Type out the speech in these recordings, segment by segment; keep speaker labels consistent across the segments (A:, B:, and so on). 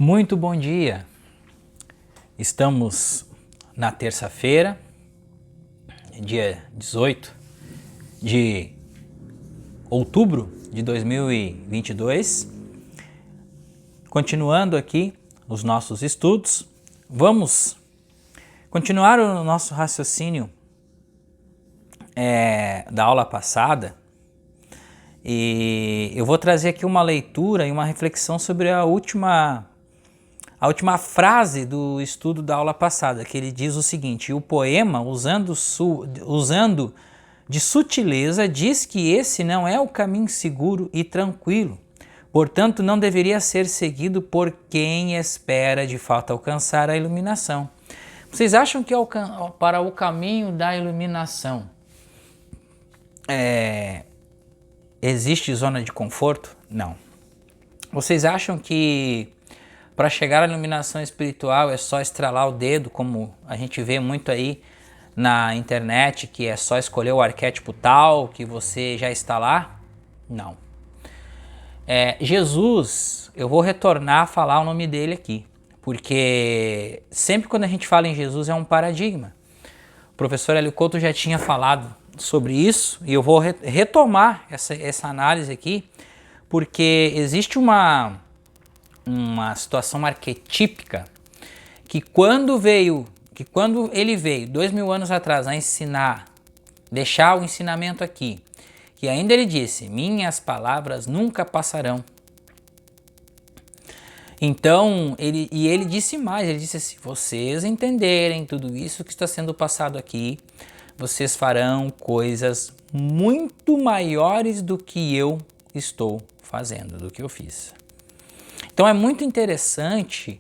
A: Muito bom dia! Estamos na terça-feira, dia 18 de outubro de 2022. Continuando aqui os nossos estudos, vamos continuar o nosso raciocínio da aula passada. E eu vou trazer aqui uma leitura e uma reflexão sobre a última frase do estudo da aula passada, que ele diz o seguinte: o poema, usando de sutileza, diz que esse não é o caminho seguro e tranquilo, portanto não deveria ser seguido por quem espera de fato alcançar a iluminação. Vocês acham que para o caminho da iluminação existe zona de conforto? Não. Vocês acham que para chegar à iluminação espiritual é só estralar o dedo, como a gente vê muito aí na internet, que é só escolher o arquétipo tal, que você já está lá? Não. Jesus, eu vou retornar a falar o nome dele aqui, porque sempre quando a gente fala em Jesus é um paradigma. O professor Hélio Couto já tinha falado sobre isso e eu vou retomar essa análise aqui, porque existe uma situação arquetípica que quando ele veio 2000 anos atrás a ensinar, deixar o ensinamento aqui, que ainda ele disse: minhas palavras nunca passarão. Então, ele disse mais, ele disse assim: vocês entenderem tudo isso que está sendo passado aqui, vocês farão coisas muito maiores do que eu estou fazendo, do que eu fiz. Então é muito interessante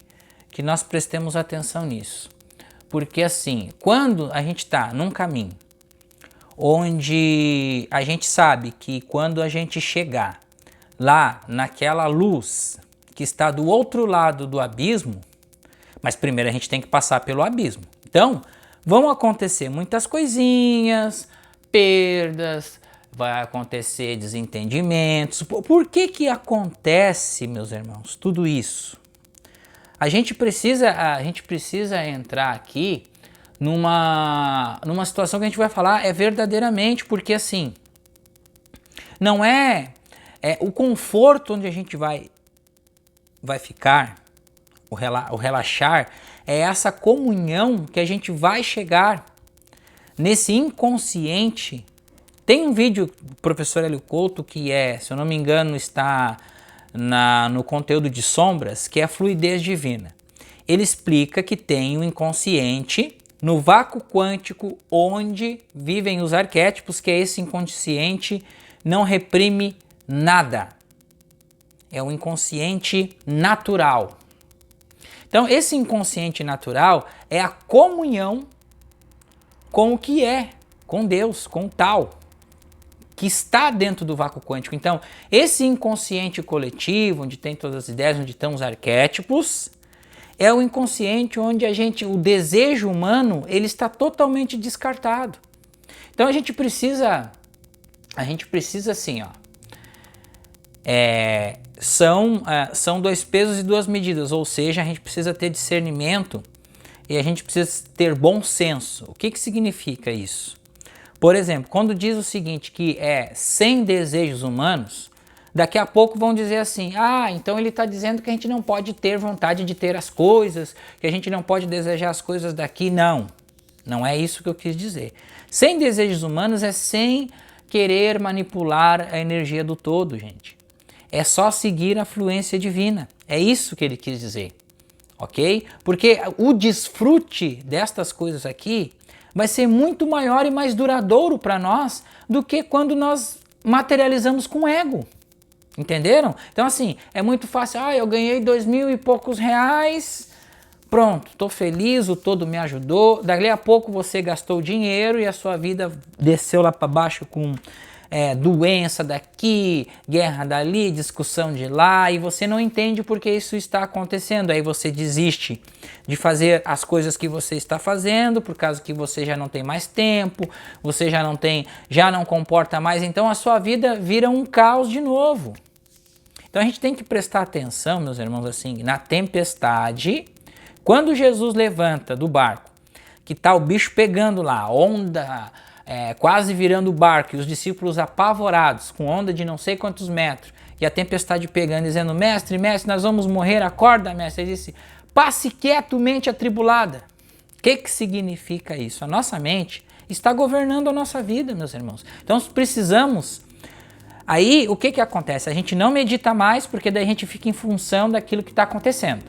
A: que nós prestemos atenção nisso, porque assim, quando a gente está num caminho onde a gente sabe que quando a gente chegar lá naquela luz que está do outro lado do abismo, mas primeiro a gente tem que passar pelo abismo. Então, vão acontecer muitas coisinhas, perdas, vai acontecer desentendimentos. Por que acontece, meus irmãos, tudo isso? A gente precisa entrar aqui numa situação que a gente vai falar verdadeiramente, porque assim, não é o conforto onde a gente vai ficar, o relaxar, é essa comunhão que a gente vai chegar nesse inconsciente. Tem um vídeo do professor Hélio Couto que se eu não me engano, está no conteúdo de sombras, que é a fluidez divina. Ele explica que tem o inconsciente no vácuo quântico onde vivem os arquétipos, que é esse inconsciente não reprime nada. É o inconsciente natural. Então, esse inconsciente natural é a comunhão com o que é, com Deus, com o tal, que está dentro do vácuo quântico. Então, esse inconsciente coletivo, onde tem todas as ideias, onde estão os arquétipos, é o inconsciente onde o desejo humano, ele está totalmente descartado. Então, a gente precisa assim, são dois pesos e duas medidas, ou seja, a gente precisa ter discernimento e a gente precisa ter bom senso. O que significa isso? Por exemplo, quando diz o seguinte, que é sem desejos humanos, daqui a pouco vão dizer assim: então ele está dizendo que a gente não pode ter vontade de ter as coisas, que a gente não pode desejar as coisas daqui. Não é isso que eu quis dizer. Sem desejos humanos é sem querer manipular a energia do todo, gente. É só seguir a fluência divina. É isso que ele quis dizer, ok? Porque o desfrute destas coisas aqui vai ser muito maior e mais duradouro para nós do que quando nós materializamos com ego. Entenderam? Então assim, é muito fácil. Eu ganhei 2.000 e poucos reais, pronto, estou feliz, o todo me ajudou. Dali a pouco você gastou dinheiro e a sua vida desceu lá para baixo com doença daqui, guerra dali, discussão de lá, e você não entende por que isso está acontecendo. Aí você desiste de fazer as coisas que você está fazendo, por causa que você já não tem mais tempo, você já não comporta mais, então a sua vida vira um caos de novo. Então a gente tem que prestar atenção, meus irmãos, assim, na tempestade, quando Jesus levanta do barco, que tá o bicho pegando lá, onda quase virando o barco, e os discípulos apavorados, com onda de não sei quantos metros, e a tempestade pegando, dizendo, mestre, mestre, nós vamos morrer, acorda, mestre. Ele disse, passe quieto, mente atribulada. O que significa isso? A nossa mente está governando a nossa vida, meus irmãos. Então precisamos... Aí o que acontece? A gente não medita mais, porque daí a gente fica em função daquilo que está acontecendo.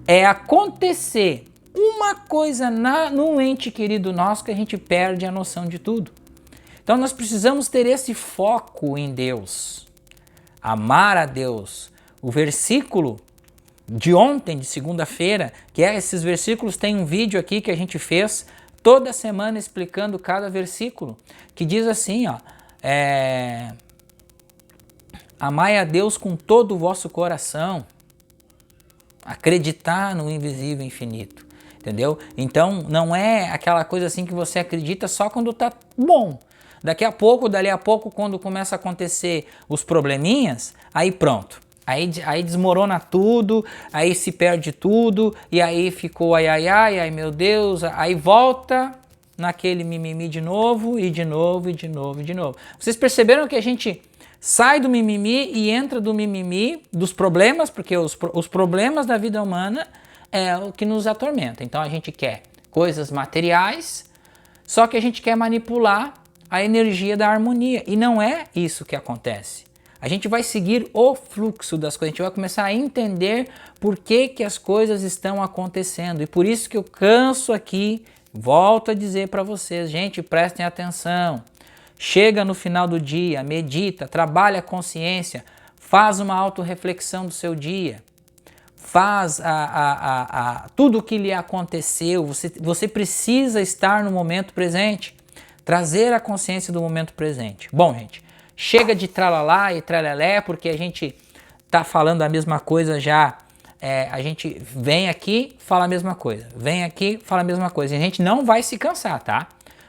A: É acontecer uma coisa num ente querido nosso que a gente perde a noção de tudo. Então nós precisamos ter esse foco em Deus, amar a Deus. O versículo de ontem, de segunda-feira, que esses versículos, tem um vídeo aqui que a gente fez toda semana explicando cada versículo, que diz assim, ó, amai a Deus com todo o vosso coração, acreditar no invisível infinito. Entendeu? Então não é aquela coisa assim que você acredita só quando tá bom. Dali a pouco, quando começa a acontecer os probleminhas, aí pronto. Aí desmorona tudo, aí se perde tudo, e aí ficou ai meu Deus, aí volta naquele mimimi de novo, e de novo, e de novo, e de novo. Vocês perceberam que a gente sai do mimimi e entra do mimimi dos problemas, porque os problemas da vida humana é o que nos atormenta. Então a gente quer coisas materiais, só que a gente quer manipular a energia da harmonia. E não é isso que acontece. A gente vai seguir o fluxo das coisas, a gente vai começar a entender por que as coisas estão acontecendo. E por isso que eu canso aqui, volto a dizer para vocês, gente, prestem atenção. Chega no final do dia, medita, trabalha a consciência, faz uma autorreflexão do seu dia. Faz tudo o que lhe aconteceu, você precisa estar no momento presente, trazer a consciência do momento presente. Bom, gente, chega de tralalá e tralelé, porque a gente tá falando a mesma coisa já, a gente vem aqui, fala a mesma coisa, vem aqui, fala a mesma coisa, e a gente não vai se cansar, tá?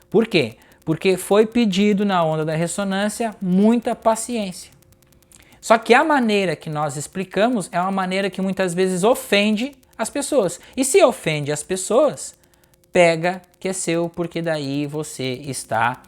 A: Por quê? Porque foi pedido na onda da ressonância muita paciência. Só que a maneira que nós explicamos é uma maneira que muitas vezes ofende as pessoas. E se ofende as pessoas, pega que é seu, porque daí você está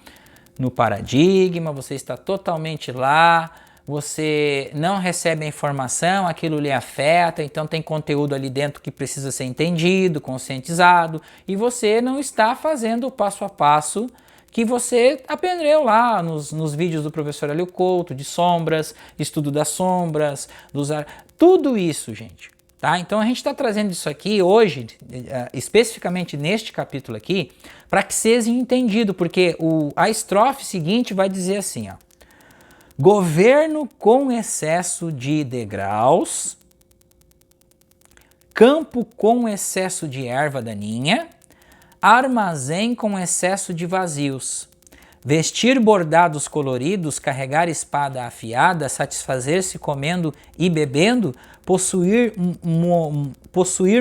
A: no paradigma, você está totalmente lá, você não recebe a informação, aquilo lhe afeta, então tem conteúdo ali dentro que precisa ser entendido, conscientizado, e você não está fazendo o passo a passo que você aprendeu lá nos vídeos do professor Hélio Couto, de sombras, estudo das sombras, tudo isso, gente. Tá? Então a gente está trazendo isso aqui hoje, especificamente neste capítulo aqui, para que seja entendido, porque a estrofe seguinte vai dizer assim, ó, governo com excesso de degraus, campo com excesso de erva daninha, armazém com excesso de vazios, vestir bordados coloridos, carregar espada afiada, satisfazer-se comendo e bebendo, possuir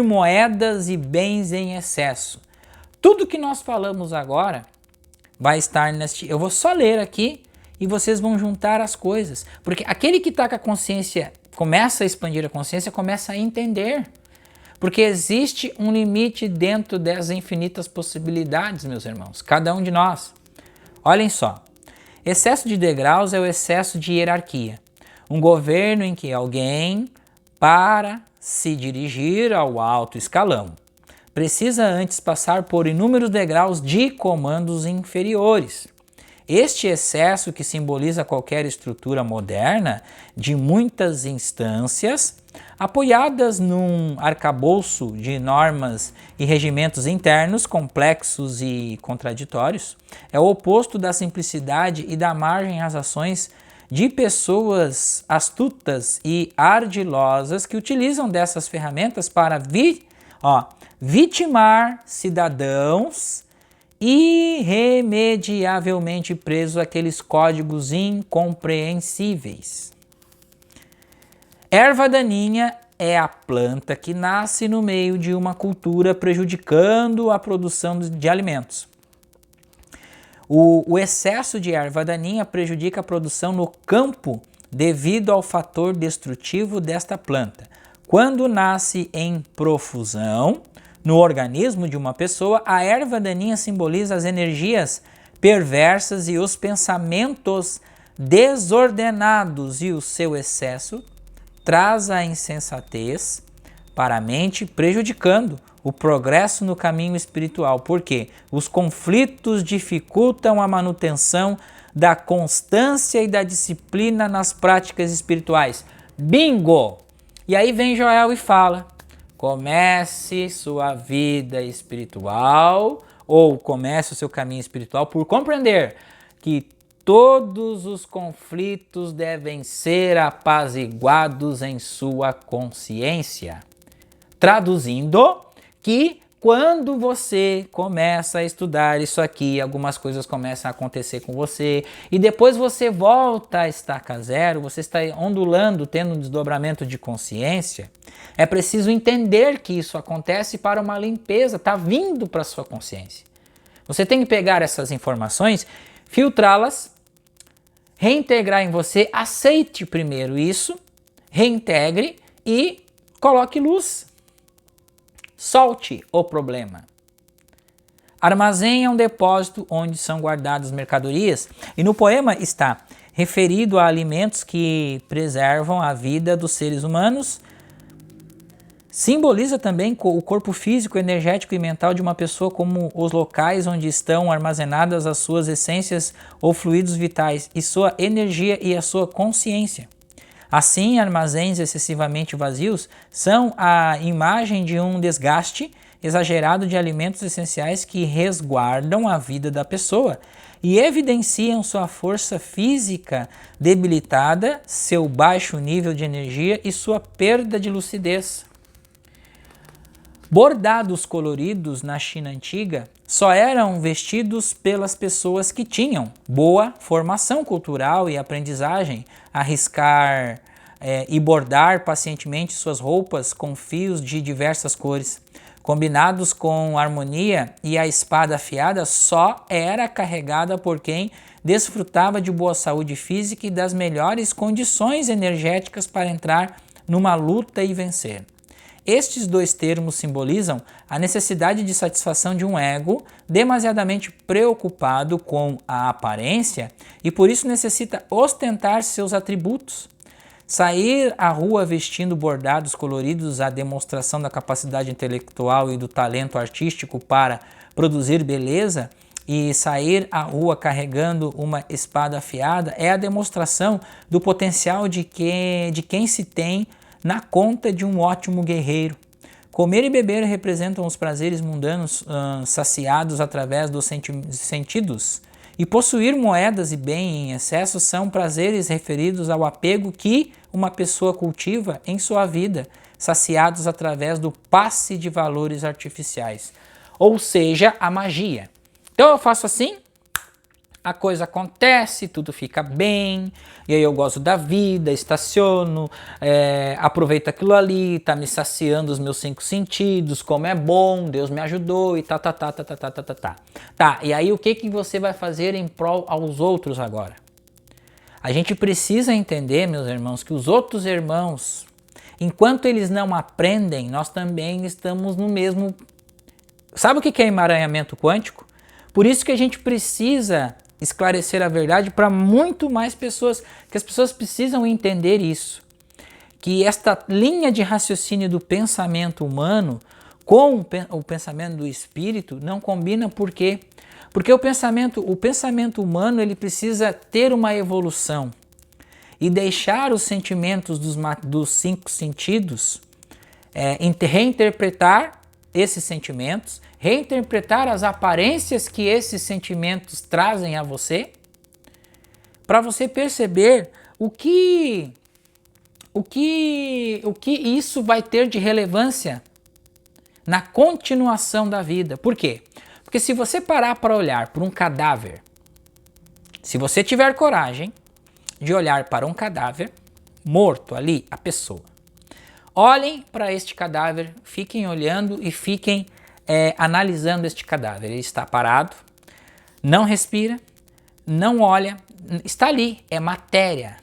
A: moedas e bens em excesso. Tudo que nós falamos agora vai estar neste... Eu vou só ler aqui e vocês vão juntar as coisas, porque aquele que está com a consciência, começa a expandir a consciência, começa a entender. Porque existe um limite dentro das infinitas possibilidades, meus irmãos, cada um de nós. Olhem só, excesso de degraus é o excesso de hierarquia. Um governo em que alguém, para se dirigir ao alto escalão, precisa antes passar por inúmeros degraus de comandos inferiores. Este excesso, que simboliza qualquer estrutura moderna de muitas instâncias, apoiadas num arcabouço de normas e regimentos internos complexos e contraditórios, é o oposto da simplicidade e da margem às ações de pessoas astutas e ardilosas que utilizam dessas ferramentas para vitimar cidadãos irremediavelmente presos àqueles códigos incompreensíveis. Erva daninha é a planta que nasce no meio de uma cultura, prejudicando a produção de alimentos. O excesso de erva daninha prejudica a produção no campo devido ao fator destrutivo desta planta. Quando nasce em profusão no organismo de uma pessoa, a erva daninha simboliza as energias perversas e os pensamentos desordenados, e o seu excesso traz a insensatez para a mente, prejudicando o progresso no caminho espiritual, porque os conflitos dificultam a manutenção da constância e da disciplina nas práticas espirituais. Bingo! E aí vem Joel e fala: comece sua vida espiritual, ou comece o seu caminho espiritual por compreender que todos os conflitos devem ser apaziguados em sua consciência. Traduzindo, que quando você começa a estudar isso aqui, algumas coisas começam a acontecer com você e depois você volta a estaca zero, você está ondulando, tendo um desdobramento de consciência, é preciso entender que isso acontece para uma limpeza, está vindo para a sua consciência. Você tem que pegar essas informações, filtrá-las, reintegrar em você, aceite primeiro isso, reintegre e coloque luz. Solte o problema. Armazém é um depósito onde são guardadas mercadorias, e no poema está referido a alimentos que preservam a vida dos seres humanos. Simboliza também o corpo físico, energético e mental de uma pessoa como os locais onde estão armazenadas as suas essências ou fluidos vitais, e sua energia e a sua consciência. Assim, armazéns excessivamente vazios são a imagem de um desgaste exagerado de alimentos essenciais que resguardam a vida da pessoa e evidenciam sua força física debilitada, seu baixo nível de energia e sua perda de lucidez. Bordados coloridos na China antiga só eram vestidos pelas pessoas que tinham boa formação cultural e aprendizagem. Arriscar e bordar pacientemente suas roupas com fios de diversas cores, combinados com harmonia, e a espada afiada só era carregada por quem desfrutava de boa saúde física e das melhores condições energéticas para entrar numa luta e vencer. Estes dois termos simbolizam a necessidade de satisfação de um ego demasiadamente preocupado com a aparência e por isso necessita ostentar seus atributos. Sair à rua vestindo bordados coloridos, a demonstração da capacidade intelectual e do talento artístico para produzir beleza, e sair à rua carregando uma espada afiada é a demonstração do potencial de quem se tem na conta de um ótimo guerreiro. Comer e beber representam os prazeres mundanos saciados através dos sentidos, e possuir moedas e bem em excesso são prazeres referidos ao apego que uma pessoa cultiva em sua vida, saciados através do passe de valores artificiais, ou seja, a magia. Então eu faço assim, a coisa acontece, tudo fica bem, e aí eu gosto da vida, estaciono, aproveito aquilo ali, tá me saciando os meus 5 sentidos, como é bom, Deus me ajudou e tá. Tá, e aí o que você vai fazer em prol aos outros agora? A gente precisa entender, meus irmãos, que os outros irmãos, enquanto eles não aprendem, nós também estamos no mesmo... Sabe o que é emaranhamento quântico? Por isso que a gente precisa esclarecer a verdade para muito mais pessoas, que as pessoas precisam entender isso, que esta linha de raciocínio do pensamento humano com o pensamento do espírito não combina. Por quê? Porque o pensamento humano ele precisa ter uma evolução e deixar os sentimentos dos 5 sentidos, reinterpretar esses sentimentos, reinterpretar as aparências que esses sentimentos trazem a você, para você perceber o que isso vai ter de relevância na continuação da vida. Por quê? Porque se você parar para olhar para um cadáver, se você tiver coragem de olhar para um cadáver morto ali, a pessoa, olhem para este cadáver, fiquem olhando e fiquem analisando este cadáver. Ele está parado, não respira, não olha, está ali, é matéria,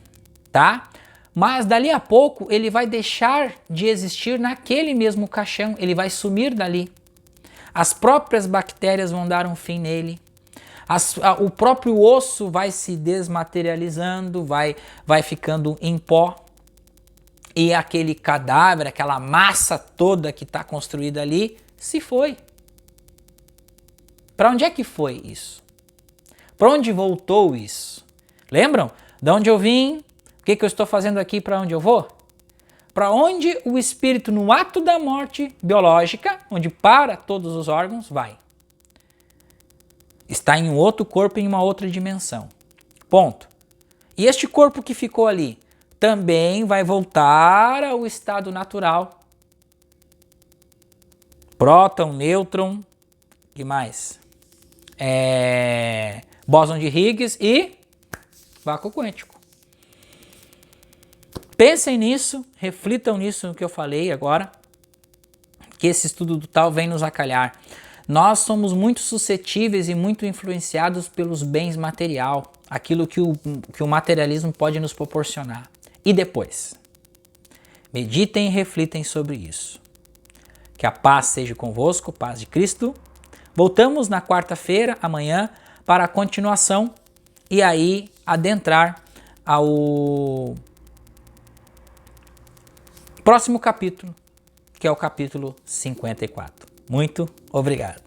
A: tá? Mas dali a pouco ele vai deixar de existir naquele mesmo caixão, ele vai sumir dali. As próprias bactérias vão dar um fim nele. O próprio osso vai se desmaterializando, vai ficando em pó. E aquele cadáver, aquela massa toda que está construída ali, se foi. Para onde é que foi isso? Para onde voltou isso? Lembram? De onde eu vim? O que eu estou fazendo aqui? Para onde eu vou? Para onde o espírito, no ato da morte biológica, onde para todos os órgãos, vai. Está em um outro corpo, em uma outra dimensão. Ponto. E este corpo que ficou ali também vai voltar ao estado natural. Próton, nêutron, que mais? Bóson de Higgs e vácuo quântico. Pensem nisso, reflitam nisso no que eu falei agora, que esse estudo do tal vem nos acalhar. Nós somos muito suscetíveis e muito influenciados pelos bens material, aquilo que o materialismo pode nos proporcionar. E depois? Meditem e reflitem sobre isso. Que a paz seja convosco, paz de Cristo. Voltamos na quarta-feira, amanhã, para a continuação e aí adentrar ao próximo capítulo, que é o capítulo 54. Muito obrigado.